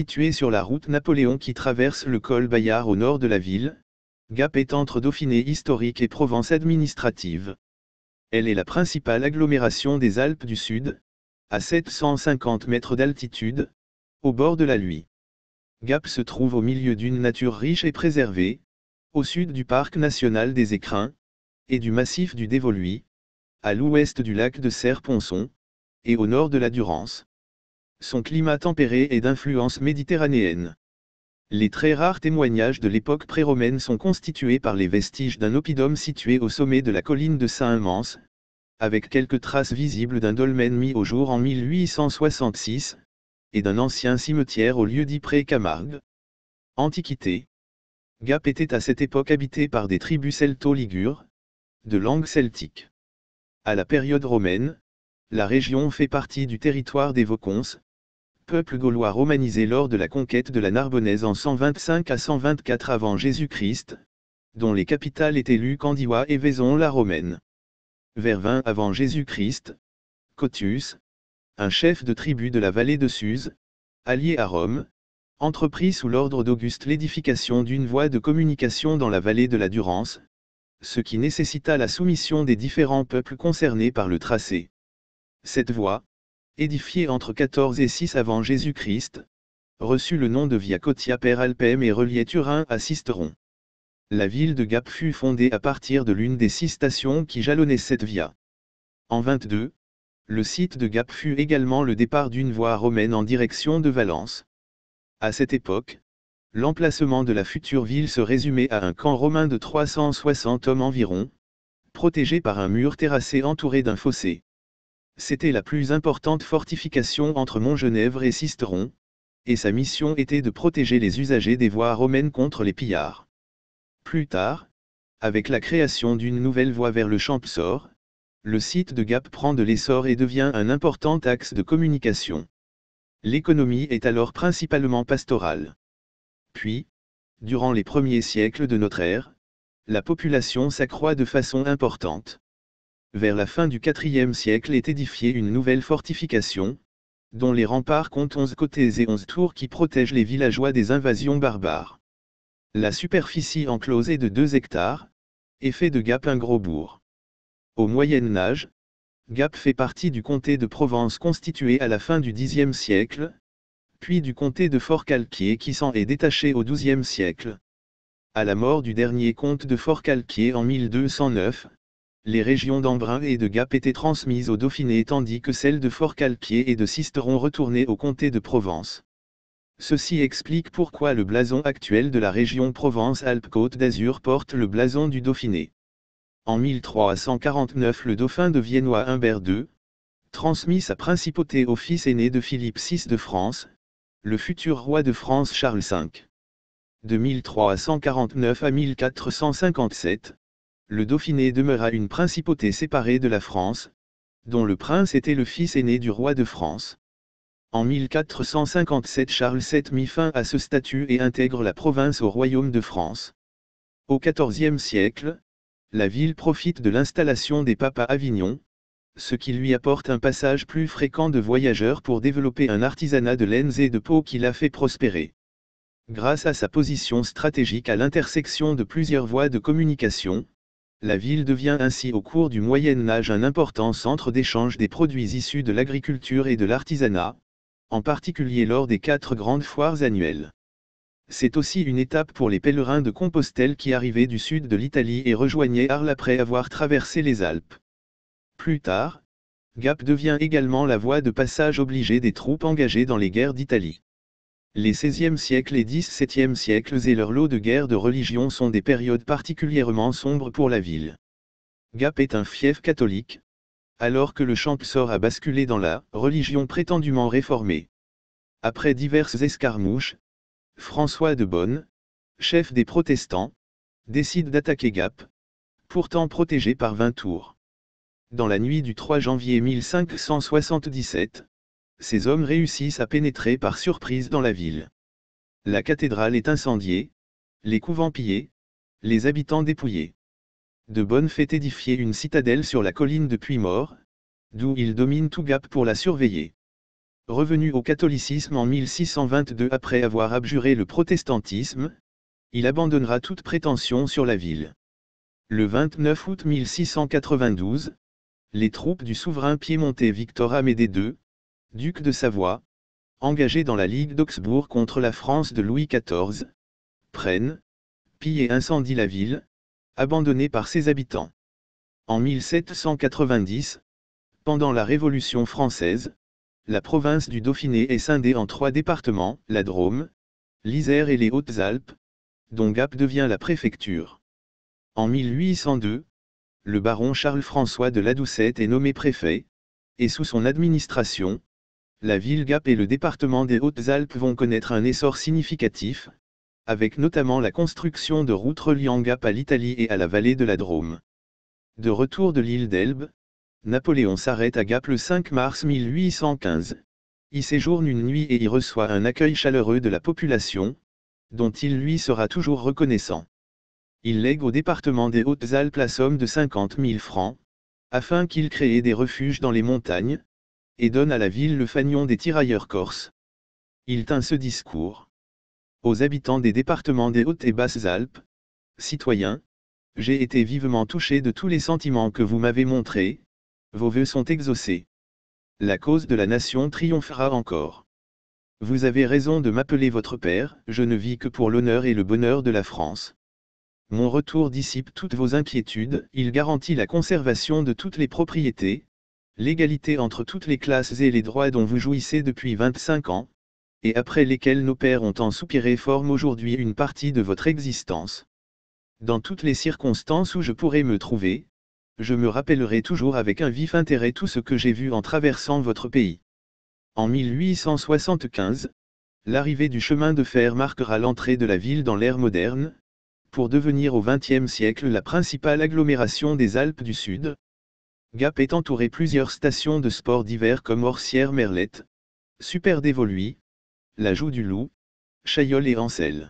située sur la route Napoléon qui traverse le col Bayard au nord de la ville. Gap est entre Dauphiné historique et Provence administrative. Elle est la principale agglomération des Alpes du Sud, à 750 mètres d'altitude, au bord de la Luye. Gap se trouve au milieu d'une nature riche et préservée, au sud du parc national des Écrins, et du massif du Dévoluy, à l'ouest du lac de Serre-Ponçon, et au nord de la Durance. Son climat tempéré est d'influence méditerranéenne. Les très rares témoignages de l'époque pré-romaine sont constitués par les vestiges d'un oppidum situé au sommet de la colline de Saint-Mance, avec quelques traces visibles d'un dolmen mis au jour en 1866, et d'un ancien cimetière au lieu-dit Pré-Camargue. Antiquité. Gap était à cette époque habité par des tribus celto-ligures, de langue celtique. À la période romaine, la région fait partie du territoire des Vaucons, peuple gaulois romanisé lors de la conquête de la Narbonnaise en 125 à 124 avant Jésus-Christ, dont les capitales étaient Lucandiua et Vaison-la-Romaine. Vers 20 avant Jésus-Christ, Cottius, un chef de tribu de la vallée de Suse, allié à Rome, entreprit sous l'ordre d'Auguste l'édification d'une voie de communication dans la vallée de la Durance, ce qui nécessita la soumission des différents peuples concernés par le tracé. Cette voie, édifiée entre 14 et 6 avant Jésus-Christ, reçut le nom de Via Cottia per Alpem et reliait Turin à Sisteron. La ville de Gap fut fondée à partir de l'une des 6 stations qui jalonnaient cette via. En 22, le site de Gap fut également le départ d'une voie romaine en direction de Valence. À cette époque, l'emplacement de la future ville se résumait à un camp romain de 360 hommes environ, protégé par un mur terrassé entouré d'un fossé. C'était la plus importante fortification entre Montgenèvre et Sisteron, et sa mission était de protéger les usagers des voies romaines contre les pillards. Plus tard, avec la création d'une nouvelle voie vers le Champsaur, le site de Gap prend de l'essor et devient un important axe de communication. L'économie est alors principalement pastorale. Puis, durant les premiers siècles de notre ère, la population s'accroît de façon importante. Vers la fin du IVe siècle est édifiée une nouvelle fortification, dont les remparts comptent 11 côtés et 11 tours qui protègent les villageois des invasions barbares. La superficie enclose est de 2 hectares, et fait de Gap un gros bourg. Au Moyen Âge, Gap fait partie du comté de Provence constitué à la fin du Xe siècle, puis du comté de Forcalquier qui s'en est détaché au XIIe siècle. À la mort du dernier comte de Forcalquier en 1209, les régions d'Embrun et de Gap étaient transmises au Dauphiné tandis que celles de Forcalquier et de Sisteron retournaient au comté de Provence. Ceci explique pourquoi le blason actuel de la région Provence-Alpes-Côte d'Azur porte le blason du Dauphiné. En 1349 le dauphin de Viennois Humbert II transmit sa principauté au fils aîné de Philippe VI de France, le futur roi de France Charles V. De 1349 à 1457, le Dauphiné demeura une principauté séparée de la France, dont le prince était le fils aîné du roi de France. En 1457 Charles VII mit fin à ce statut et intègre la province au royaume de France. Au XIVe siècle, la ville profite de l'installation des papes à Avignon, ce qui lui apporte un passage plus fréquent de voyageurs pour développer un artisanat de laines et de peaux qui l'a fait prospérer. Grâce à sa position stratégique à l'intersection de plusieurs voies de communication, la ville devient ainsi au cours du Moyen Âge un important centre d'échange des produits issus de l'agriculture et de l'artisanat, en particulier lors des 4 grandes foires annuelles. C'est aussi une étape pour les pèlerins de Compostelle qui arrivaient du sud de l'Italie et rejoignaient Arles après avoir traversé les Alpes. Plus tard, Gap devient également la voie de passage obligée des troupes engagées dans les guerres d'Italie. Les XVIe siècle et XVIIe siècles et leur lot de guerres de religion sont des périodes particulièrement sombres pour la ville. Gap est un fief catholique, alors que le Champsaur a basculé dans la religion prétendument réformée. Après diverses escarmouches, François de Bonne, chef des protestants, décide d'attaquer Gap, pourtant protégé par 20 tours. Dans la nuit du 3 janvier 1577, ces hommes réussissent à pénétrer par surprise dans la ville. La cathédrale est incendiée, les couvents pillés, les habitants dépouillés. De Bonne fait édifier une citadelle sur la colline de Puymaure, d'où il domine tout Gap pour la surveiller. Revenu au catholicisme en 1622 après avoir abjuré le protestantisme, il abandonnera toute prétention sur la ville. Le 29 août 1692, les troupes du souverain piémontais Victor Amédée II, duc de Savoie, engagées dans la Ligue d'Augsbourg contre la France de Louis XIV, prennent, pillent et incendient la ville, abandonnée par ses habitants. En 1790, pendant la Révolution française, la province du Dauphiné est scindée en 3 départements, la Drôme, l'Isère et les Hautes-Alpes, dont Gap devient la préfecture. En 1802, le baron Charles-François de Ladoucette est nommé préfet, et sous son administration, la ville Gap et le département des Hautes-Alpes vont connaître un essor significatif, avec notamment la construction de routes reliant Gap à l'Italie et à la vallée de la Drôme. De retour de l'île d'Elbe, Napoléon s'arrête à Gap le 5 mars 1815. Y séjourne une nuit et y reçoit un accueil chaleureux de la population, dont il lui sera toujours reconnaissant. Il lègue au département des Hautes-Alpes la somme de 50 000 francs, afin qu'il crée des refuges dans les montagnes, et donne à la ville le fanion des tirailleurs corses. Il tint ce discours. Aux habitants des départements des Hautes et Basses-Alpes, citoyens, j'ai été vivement touché de tous les sentiments que vous m'avez montrés, vos vœux sont exaucés. La cause de la nation triomphera encore. Vous avez raison de m'appeler votre père, je ne vis que pour l'honneur et le bonheur de la France. Mon retour dissipe toutes vos inquiétudes, il garantit la conservation de toutes les propriétés, l'égalité entre toutes les classes et les droits dont vous jouissez depuis 25 ans, et après lesquels nos pères ont tant soupiré forment aujourd'hui une partie de votre existence. Dans toutes les circonstances où je pourrai me trouver, je me rappellerai toujours avec un vif intérêt tout ce que j'ai vu en traversant votre pays. En 1875, l'arrivée du chemin de fer marquera l'entrée de la ville dans l'ère moderne, pour devenir au XXe siècle la principale agglomération des Alpes du Sud. Gap est entouré plusieurs stations de sports d'hiver comme Orsières-Merlette, Superdévoluy, la Joux du Loup, Chaillol et Ancel.